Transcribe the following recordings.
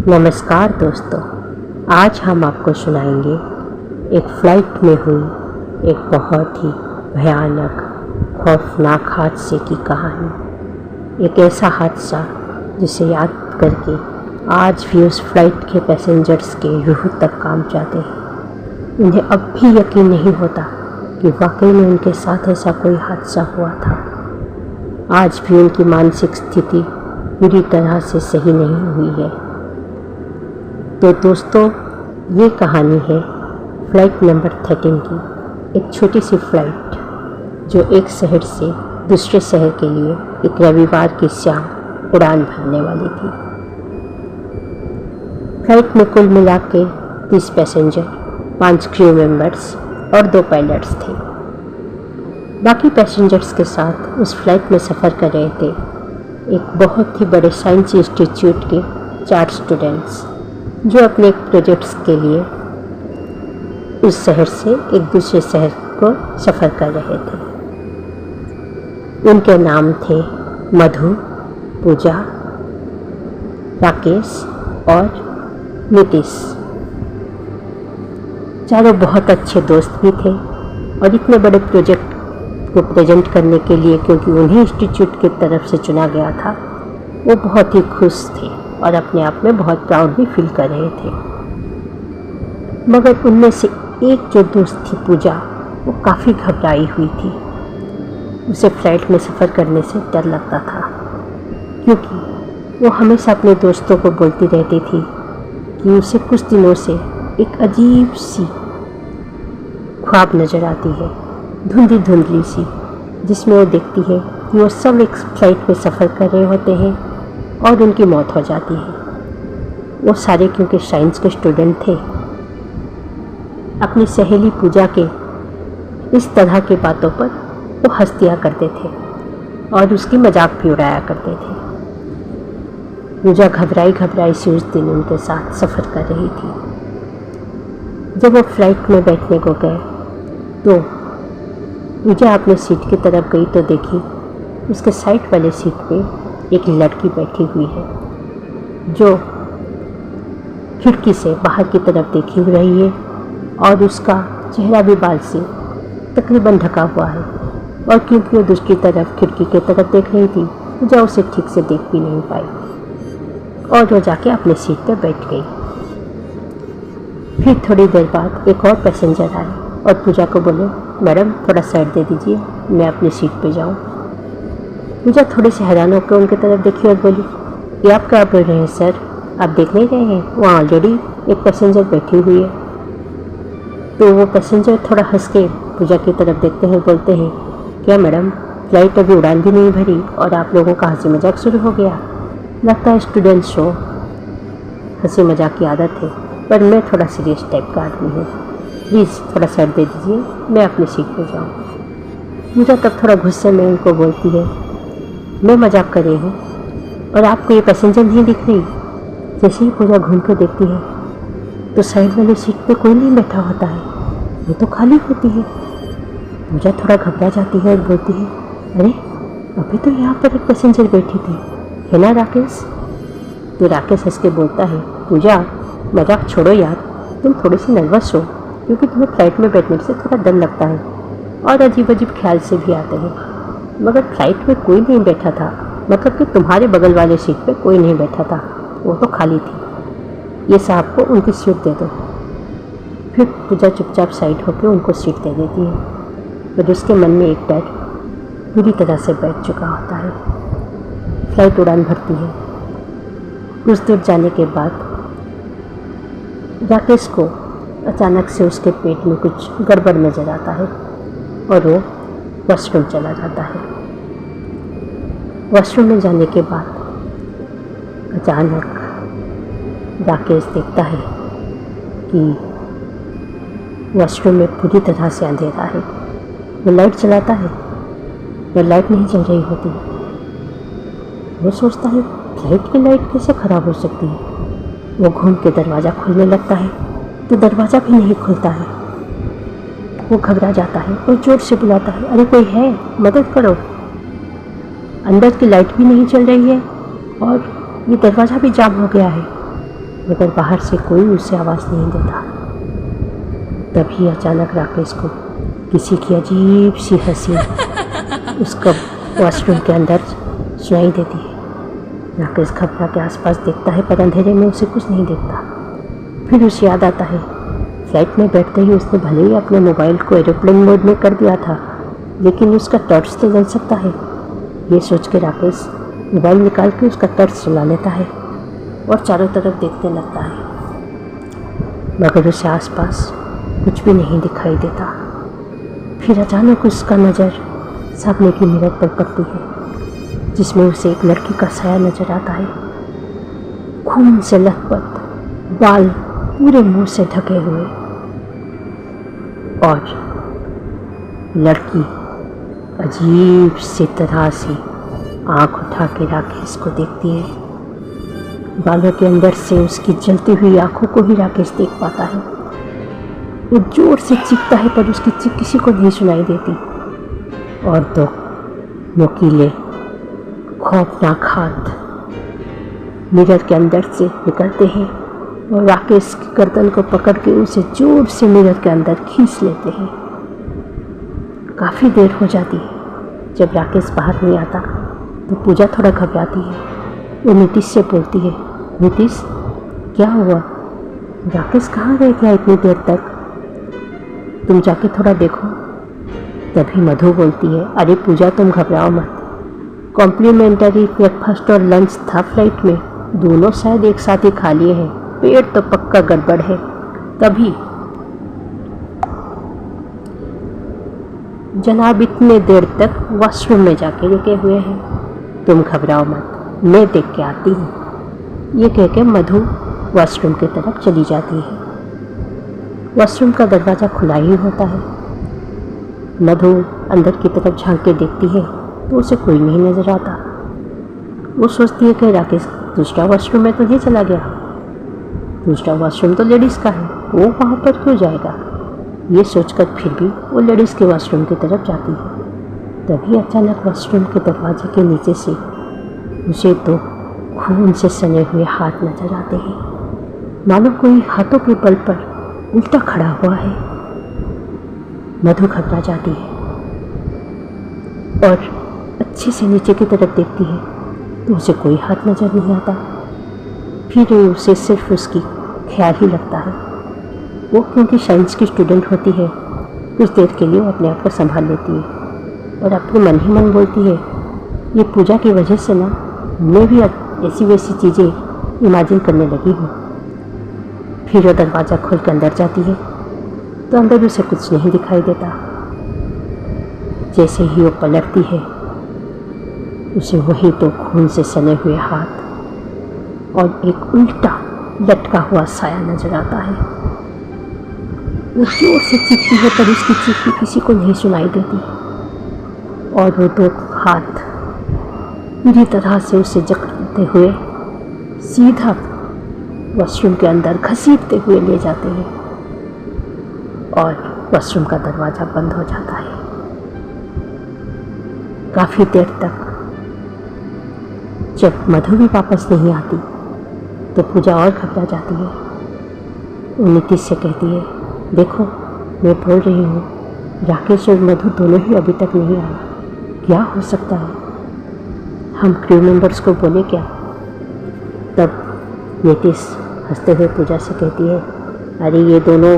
नमस्कार दोस्तों, आज हम आपको सुनाएंगे एक फ़्लाइट में हुई एक बहुत ही भयानक खौफनाक हादसे की कहानी। एक ऐसा हादसा जिसे याद करके आज भी उस फ्लाइट के पैसेंजर्स के रूह तक कांप जाते हैं। उन्हें अब भी यकीन नहीं होता कि वाकई में उनके साथ ऐसा कोई हादसा हुआ था। आज भी उनकी मानसिक स्थिति पूरी तरह से सही नहीं हुई है। तो दोस्तों, ये कहानी है फ़्लाइट नंबर 13 की। एक छोटी सी फ़्लाइट जो एक शहर से दूसरे शहर के लिए एक रविवार की शाम उड़ान भरने वाली थी। फ़्लाइट में कुल मिला के 30 पैसेंजर, 5 क्रू मेंबर्स और 2 पायलट्स थे। बाकी पैसेंजर्स के साथ उस फ्लाइट में सफ़र कर रहे थे एक बहुत ही बड़े साइंस इंस्टीट्यूट के 4 स्टूडेंट्स, जो अपने प्रोजेक्ट्स के लिए उस शहर से एक दूसरे शहर को सफ़र कर रहे थे। उनके नाम थे मधु, पूजा, राकेश और नीतीश। चारों बहुत अच्छे दोस्त भी थे और इतने बड़े प्रोजेक्ट को प्रेजेंट करने के लिए, क्योंकि उन्हें इंस्टीट्यूट की तरफ से चुना गया था, वो बहुत ही खुश थे और अपने आप में बहुत प्राउड भी फील कर रहे थे। मगर उनमें से एक जो दोस्त थी पूजा, वो काफ़ी घबराई हुई थी। उसे फ्लाइट में सफ़र करने से डर लगता था, क्योंकि वो हमेशा अपने दोस्तों को बोलती रहती थी कि उसे कुछ दिनों से एक अजीब सी ख्वाब नज़र आती है, धुंधली धुंधली सी, जिसमें वो देखती है कि वो सब एक फ्लाइट में सफ़र कर रहे होते हैं और उनकी मौत हो जाती है। वो सारे क्योंकि साइंस के स्टूडेंट थे, अपनी सहेली पूजा के इस तरह की बातों पर वो हंसिया करते थे और उसकी मजाक भी उड़ाया करते थे। पूजा घबराई घबराई से उस दिन उनके साथ सफ़र कर रही थी। जब वो फ्लाइट में बैठने को गए तो पूजा अपने सीट की तरफ गई तो देखी उसके साइड वाले सीट पे एक लड़की बैठी हुई है, जो खिड़की से बाहर की तरफ देखी रही है और उसका चेहरा भी बाल से तकरीबन ढका हुआ है। और क्योंकि वो दूसरी तरफ खिड़की की तरफ देख रही थी, पूजा उसे ठीक से देख भी नहीं पाई और वो जाके अपने सीट पर बैठ गई। फिर थोड़ी देर बाद एक और पैसेंजर आए और पूजा को बोले, मैडम थोड़ा साइड दे दीजिए, मैं अपनी सीट पे जाऊं। पूजा थोड़ी सी हैरान होकर उनकी तरफ देखी और बोली, ये आप क्या बोल रहे हैं सर, आप देख नहीं रहे हैं वहाँ ऑलरेडी एक पैसेंजर बैठी हुई है। तो वो पैसेंजर थोड़ा हंस के पूजा की तरफ देखते हैं, बोलते हैं, क्या मैडम फ्लाइट अभी उड़ान भी नहीं भरी और आप लोगों का हंसी मजाक शुरू हो गया? लगता है स्टूडेंट्स हो, हंसी मजाक की आदत है, पर मैं थोड़ा सीरियस टाइप का आदमी हूँ, प्लीज़ थोड़ा साइड दे दीजिए, मैं अपनी सीट पे जाऊँ। पूजा तब थोड़ा गुस्से में उनको बोलती है, मैं मजाक कर रही हूँ और आपको ये पैसेंजर नहीं दिख रही? जैसे ही पूजा घूम कर देखती है तो साइड वाली सीट पे कोई नहीं बैठा होता है, वो तो खाली होती है। पूजा थोड़ा घबरा जाती है और बोलती है, अरे अभी तो यहाँ पर एक पैसेंजर बैठी थी, है ना राकेश? तो राकेश हंस के बोलता है, पूजा मजाक छोड़ो यार, तुम थोड़ी सी नर्वस हो, क्योंकि तुम्हें फ्लाइट में बैठने से थोड़ा डर लगता है और अजीब अजीब ख्याल से भी आते हैं। मगर फ्लाइट में कोई नहीं बैठा था, मतलब कि तुम्हारे बगल वाले सीट पे कोई नहीं बैठा था, वो तो खाली थी। ये साहब को उनकी सीट दे दो। फिर पूजा चुपचाप साइड होकर उनको सीट दे देती है, फिर उसके मन में एक डर पूरी तरह से बैठ चुका होता है। फ्लाइट उड़ान भरती है। कुछ दूर जाने के बाद राकेश को अचानक से उसके पेट में कुछ गड़बड़ नज़र आता है और वो वॉशरूम चला जाता है। वॉशरूम में जाने के बाद अचानक राकेश देखता है कि वॉशरूम में पूरी तरह से अंधेरा है। वो लाइट चलाता है, वो लाइट नहीं चल रही होती। वो सोचता है, फ्लाइट की लाइट कैसे ख़राब हो सकती है? वो घूम के दरवाज़ा खोलने लगता है तो दरवाज़ा भी नहीं खुलता है। वो घबरा जाता है और जोर से बुलाता है, अरे कोई है, मदद करो। अंदर की लाइट भी नहीं चल रही है और ये दरवाज़ा भी जाम हो गया है। मगर बाहर से कोई उसे आवाज़ नहीं देता। तभी अचानक राकेश को किसी की अजीब सी हंसी उसका वॉशरूम के अंदर सुनाई देती है। राकेश घबरा के आसपास देखता है, पर अंधेरे में उसे कुछ नहीं दिखता। फिर उसे याद आता है, फ्लाइट में बैठते ही उसने भले ही अपने मोबाइल को एरोप्लेन मोड में कर दिया था, लेकिन उसका टॉर्च तो जल सकता है। ये सोच के राकेश मोबाइल निकाल के उसका टॉर्च जला लेता है और चारों तरफ देखने लगता है, मगर उसे आसपास कुछ भी नहीं दिखाई देता। फिर अचानक उसका नज़र सामने की मिरर पर पड़ती है, जिसमें उसे एक लड़की का साया नजर आता है। खून से लथपथ, बाल पूरे मुंह से ढके हुए, और लड़की अजीब सी तरह से आंख उठा के राकेश को देखती है। बालों के अंदर से उसकी जलती हुई आंखों को ही राकेश देख पाता है। वो जोर से चीखता है, पर उसकी चीख किसी को नहीं सुनाई देती, और दो नुकीले खौफनाक हाथ मिरर के अंदर से निकलते हैं और राकेश की गर्दन को पकड़ के उसे जोर से मिरर के अंदर खींच लेते हैं। काफ़ी देर हो जाती है। जब राकेश बाहर नहीं आता तो पूजा थोड़ा घबराती है। वो नीतीश से बोलती है, नीतीश क्या हुआ? राकेश कहाँ गए क्या इतनी देर तक? तुम जाके थोड़ा देखो। तभी मधु बोलती है, अरे पूजा तुम घबराओ मत, कॉम्प्लीमेंटरी ब्रेकफास्ट और लंच था फ्लाइट में, दोनों शायद एक साथ ही खा लिए हैं, पेट तो पक्का गड़बड़ है। तभी जनाब इतने देर तक वॉशरूम में जाके रुके हुए हैं, तुम घबराओ मत, मैं देख के आती हूँ। ये कह के मधु वॉशरूम की तरफ चली जाती है। वॉशरूम का दरवाज़ा खुला ही होता है। मधु अंदर की तरफ झांक के देखती है तो उसे कोई नहीं नज़र आता। वो सोचती है कि राकेश दूसरा वॉशरूम में तो नहीं चला गया, दूसरा वॉशरूम तो लेडीज़ का है, वो वहाँ पर क्यों जाएगा? ये सोचकर फिर भी वो लेडीज़ के वॉशरूम की तरफ जाती है। तभी अचानक वॉशरूम के दरवाजे के नीचे से उसे दो खून से सने हुए हाथ नजर आते हैं, मानो कोई हाथों के बल पर उल्टा खड़ा हुआ है। मधु घबरा जाती है और अच्छे से नीचे की तरफ देखती है तो उसे कोई हाथ नजर नहीं आता। फिर उसे सिर्फ उसकी ख्याल ही लगता है। वो क्योंकि साइंस की स्टूडेंट होती है, कुछ देर के लिए वो अपने आप को संभाल लेती है और अपने मन ही मन बोलती है, ये पूजा की वजह से ना मैं भी ऐसी वैसी चीज़ें इमेजिन करने लगी हूँ। फिर वो दरवाज़ा खोल कर अंदर जाती है तो अंदर उसे कुछ नहीं दिखाई देता। जैसे ही वो पलटती है उसे वही तो खून से सने हुए हाथ और एक उल्टा लटका हुआ साया नजर आता है। वो जोर से चीखती है पर उसकी चीख भी किसी को नहीं सुनाई देती, और वो दो हाथ पूरी तरह से उसे जकड़ते हुए सीधा वॉशरूम के अंदर घसीटते हुए ले जाते हैं और वॉशरूम का दरवाज़ा बंद हो जाता है। काफ़ी देर तक जब मधु भी वापस नहीं आती तो पूजा और घबरा जाती है। वो नीतीश से कहती है, देखो मैं बोल रही हूँ, राकेश और मधु दोनों ही अभी तक नहीं आए, क्या हो सकता है? हम क्रू मेंबर्स को बोले क्या? तब नीतीश हंसते हुए पूजा से कहती है, अरे ये दोनों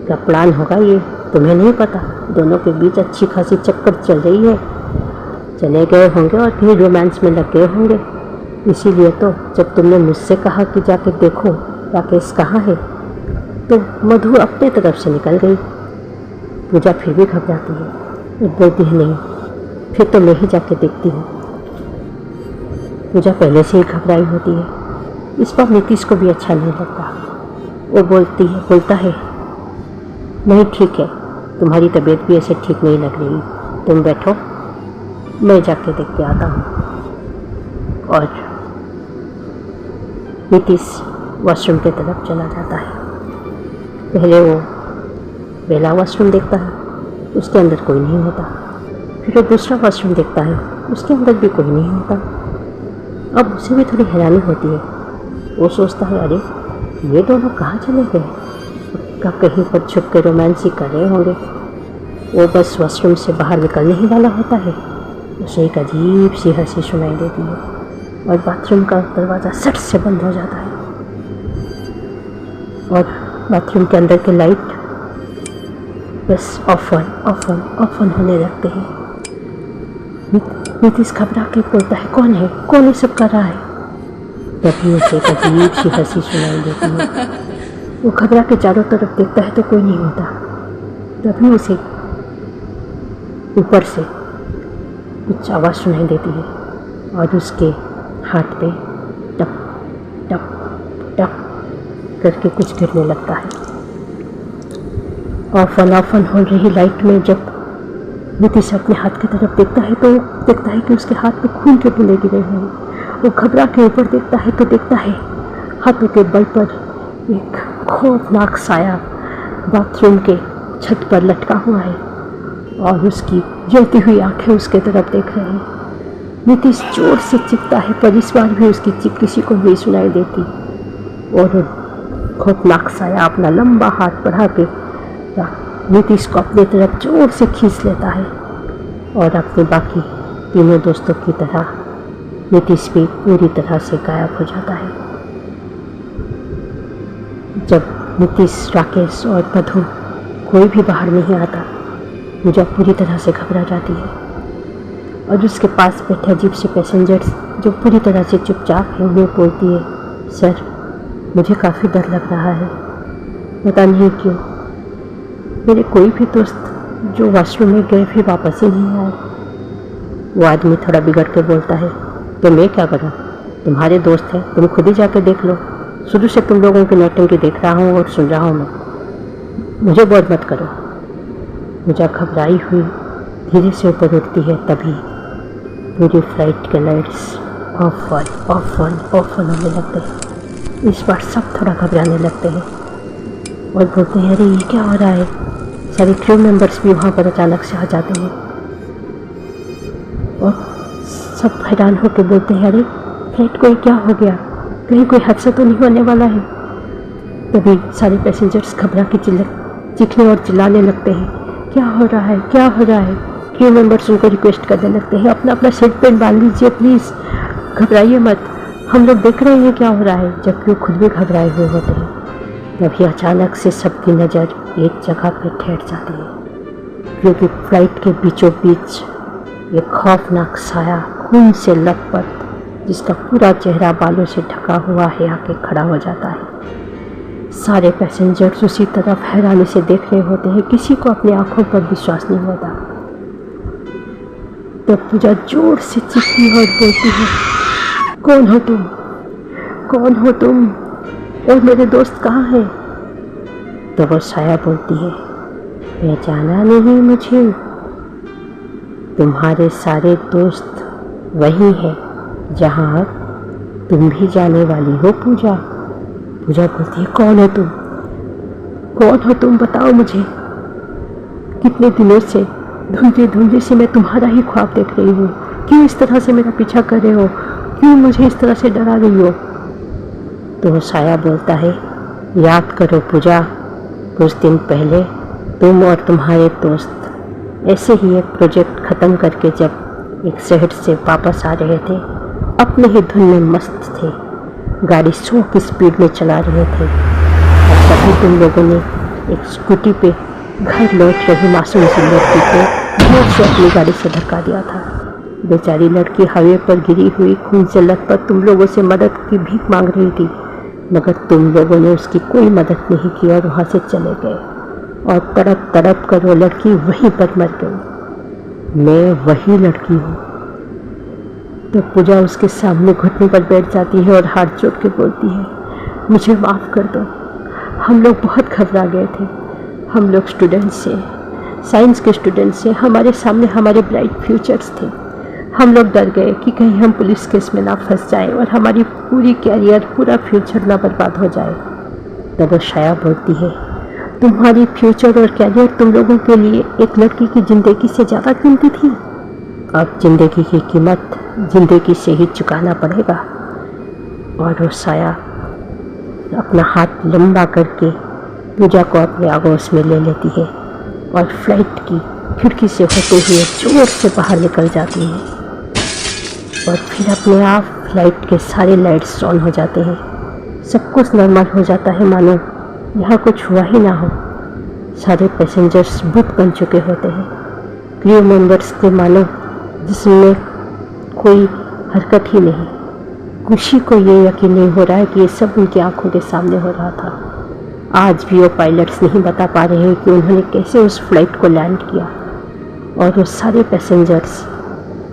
का प्लान होगा, ये तुम्हें नहीं पता, दोनों के बीच अच्छी खासी चक्कर चल रही है, चले गए होंगे और फिर रोमांस में लग गए होंगे। इसीलिए तो जब तुमने मुझसे कहा कि जाके देखो राकेश कहाँ है, तो मधु अपने तरफ से निकल गई। पूजा फिर भी घबराती है और बोलती है, नहीं फिर तो मैं ही जाके देखती हूँ। पूजा पहले से ही घबराई होती है। इस पर नीतीश को भी अच्छा नहीं लगता। वो बोलता है, नहीं ठीक है, तुम्हारी तबीयत भी ऐसे ठीक नहीं लग रही, तुम बैठो, मैं जाके देख के आता हूँ। और नीतीश वॉशरूम की तरफ चला जाता है। पहले वो पहला वॉशरूम देखता है, उसके अंदर कोई नहीं होता। फिर वो दूसरा वॉशरूम देखता है, उसके अंदर भी कोई नहीं होता। अब उसे भी थोड़ी हैरानी होती है वो सोचता है अरे ये दोनों कहाँ चले गए, क्या कहीं पर छुप के रोमांस ही कर रहे होंगे। वो बस वॉशरूम से बाहर निकलने ही वाला होता है, उसे एक अजीब सी हंसी सुनाई देती है और बाथरूम का दरवाज़ा सट से बंद हो जाता है और बाथरूम के अंदर के लाइट बस ऑफ ऑन होने लगते हैं। नीतीश घबरा के बोलता है कौन है, कौन ये सब कर रहा है। तभी उसे एक अजीब सी हंसी सुनाई देती है। वो घबरा के चारों तरफ देखता है तो कोई नहीं होता। तभी उसे ऊपर से कुछ आवाज़ सुनाई देती है और उसके हाथ पे टप टप टप करके कुछ गिरने लगता है। ऑफ ऑन हो रही लाइट में जब नीतीश अपने हाथ की तरफ देखता है तो देखता है कि उसके हाथ में खून के बूंदे गिरे हुए हैं। वो घबरा के ऊपर देखता है तो देखता है हाथों के बल पर एक खौफनाक साया बाथरूम के छत पर लटका हुआ है और उसकी जलती हुई आंखें उसके तरफ देख रहे हैं। नीतीश जोर से चीखता है पर इस बार भी उसकी चीख किसी को नहीं सुनाई देती और खौफनाक साया अपना लंबा हाथ बढ़ा के नीतीश को अपनी तरफ जोर से खींच लेता है और अपने बाकी तीनों दोस्तों की तरह नीतीश भी पूरी तरह से गायब हो जाता है। जब नीतीश, राकेश और मधु कोई भी बाहर नहीं आता, पूजा पूरी तरह से घबरा जाती है और उसके पास बैठे अजीब से पैसेंजर्स जो पूरी तरह से चुपचाप है उन्हें बोलती है सर मुझे काफ़ी डर लग रहा है, पता नहीं क्यों मेरे कोई भी दोस्त जो वॉशरूम में गए फिर वापस ही नहीं आए। वो आदमी थोड़ा बिगड़ के बोलता है तो मैं क्या करूं, तुम्हारे दोस्त हैं, तुम खुद ही जाके देख लो, शुरू से तुम लोगों की नौटंकी देख रहा हूँ और सुन रहा हूँ मैं, मुझे बोर मत करो। मुझे घबराई हुई धीरे से ऊपर उठती है तभी पूरी फ्लाइट के लाइट्स ऑफ ऑन होने लगते हैं। इस बार सब थोड़ा घबराने लगते हैं और बोलते हैं अरे ये क्या हो रहा है। सारे क्रू मेंबर्स भी वहाँ पर अचानक से आ जाते हैं और सब हैरान होकर बोलते हैं अरे फ्लाइट को क्या हो गया, कहीं कोई हादसा तो नहीं होने वाला है। तभी सारे पैसेंजर्स घबरा के चीखने और चिल्लाने लगते हैं क्या हो रहा है, क्या हो रहा है। क्रू मेंबर्स उनको रिक्वेस्ट करने लगते हैं अपना अपना सीट बेल्ट बांध लीजिए प्लीज़, घबराइए मत, हम लोग देख रहे हैं क्या हो रहा है, जबकि वो खुद भी घबराए हुए होते हैं। तभी अचानक से सबकी नज़र एक जगह पर ठहर जाती है क्योंकि फ्लाइट के बीचों बीच एक खौफनाक साया खून से लथपथ जिसका पूरा चेहरा बालों से ढका हुआ है आके खड़ा हो जाता है। सारे पैसेंजर्स उसी तरफ हैरानी से देख रहे होते हैं, किसी को अपनी आंखों पर विश्वास नहीं होता। तब पूजा जोर से चीखती है और बोलती है कौन हो तुम, कौन हो तुम और मेरे दोस्त कहाँ हैं। तो वो साया बोलती है पहचाना नहीं मुझे, तुम्हारे सारे दोस्त वही हैं जहाँ तुम भी जाने वाली हो पूजा। पूजा बोलती है कौन हो तुम, कौन हो तुम, बताओ मुझे, कितने दिनों से धुंधले से मैं तुम्हारा ही ख्वाब देख रही हूँ, क्यों इस तरह से मेरा पीछा कर रहे हो, क्यों मुझे इस तरह से डरा रही हो। तो साया बोलता है याद करो पूजा, कुछ दिन पहले तुम और तुम्हारे दोस्त ऐसे ही एक प्रोजेक्ट ख़त्म करके जब एक शहर से वापस आ रहे थे, अपने ही धुन में मस्त थे, गाड़ी 100 की स्पीड में चला रहे थे और तभी तुम लोगों ने एक स्कूटी पे घर लौट रही मासूम सी लड़की को जोर से अपनी गाड़ी से धक्का दिया था। बेचारी लड़की हाईवे पर गिरी हुई खून से लथपथ तुम लोगों से मदद की भीख मांग रही थी, मगर तुम लोगों ने उसकी कोई मदद नहीं की और वहाँ से चले गए और तड़प तड़प कर वो लड़की वहीं पर मर गई। मैं वही लड़की हूँ। तो पूजा उसके सामने घुटने पर बैठ जाती है और हाथ जोड़ के बोलती है मुझे माफ़ कर दो, हम लोग बहुत घबरा गए थे, हम लोग स्टूडेंट्स से, साइंस के स्टूडेंट्स से, हमारे सामने हमारे ब्राइट फ्यूचर्स थे, हम लोग डर गए कि कहीं हम पुलिस केस में ना फंस जाए और हमारी पूरी कैरियर, पूरा फ्यूचर ना बर्बाद हो जाए। तब वो शाया बोलती है तुम्हारी फ्यूचर और कैरियर तुम लोगों के लिए एक लड़की की ज़िंदगी से ज़्यादा कीमती थी, अब ज़िंदगी की कीमत ज़िंदगी से ही चुकाना पड़ेगा। और वो साया अपना हाथ लंबा करके पूजा को अपने आगोश में ले लेती है और फ्लाइट की खिड़की से होते हुए जोर से बाहर निकल जाती है। और फिर अपने आप फ्लाइट के सारे लाइट्स ऑन हो जाते हैं, सब कुछ नॉर्मल हो जाता है, मानो यहाँ कुछ हुआ ही ना हो। सारे पैसेंजर्स बुक बन चुके होते हैं, क्रू मेंबर्स के मानो जिसमें कोई हरकत ही नहीं। खुशी को ये यकीन नहीं हो रहा है कि ये सब उनकी आंखों के सामने हो रहा था। आज भी वो पायलट्स नहीं बता पा रहे हैं कि उन्होंने कैसे उस फ्लाइट को लैंड किया, और वो सारे पैसेंजर्स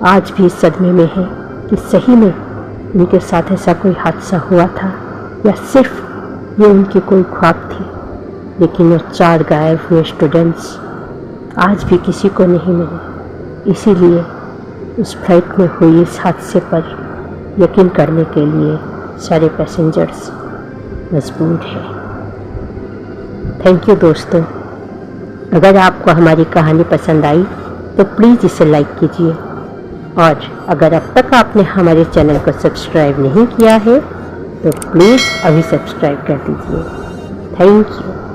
आज भी इस सदमे में हैं कि सही में उनके साथ ऐसा कोई हादसा हुआ था या सिर्फ ये उनकी कोई ख्वाब थी। लेकिन वो 4 गायब हुए स्टूडेंट्स आज भी किसी को नहीं मिले। इसीलिए उस फ्लाइट में हुई इस हादसे पर यकीन करने के लिए सारे पैसेंजर्स मजबूर हैं। थैंक यू दोस्तों। अगर आपको हमारी कहानी पसंद आई तो प्लीज़ इसे लाइक कीजिए, और अगर अब तक आपने हमारे चैनल को सब्सक्राइब नहीं किया है तो प्लीज़ अभी सब्सक्राइब कर दीजिए। Thank you.